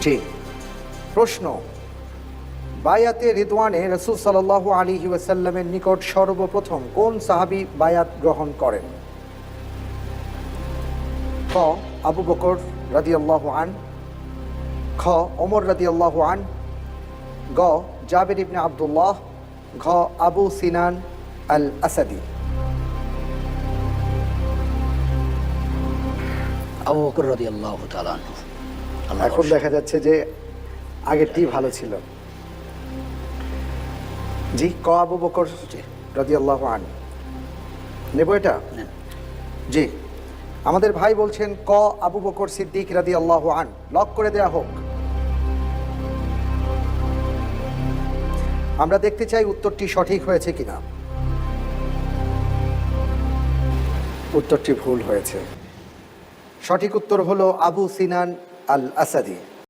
জি, প্রশ্ন, বায়াতে রিদওয়ানে রাসূল সাল্লাল্লাহু আলাইহি ওয়াসাল্লামের নিকট সর্বপ্রথম কোন সাহাবী বায়াত গ্রহণ করেন? ক আবু বকর রাদিয়াল্লাহু আন, খ ওমর রাদিয়াল্লাহু আন, গ জাবির ইবনে আব্দুল্লাহ, ঘ আবু সিনান আল আসাদি। আবু বকর রাদিয়াল্লাহু তাআলা আনহু। এখন দেখা যাচ্ছে যে আগেরটি ভালো ছিল। জি, ক আবু বকর রাদিয়াল্লাহু আন। নেব এটা? জি, আমাদের ভাই বলছেন ক আবু বকর সিদ্দিক রাদিয়াল্লাহু আন। লক করে দেয়া হোক। আমরা দেখতে চাই উত্তরটি সঠিক হয়েছে কিনা। উত্তরটি ভুল হয়েছে। সঠিক উত্তর হলো আবু সিনান আল আসাদি।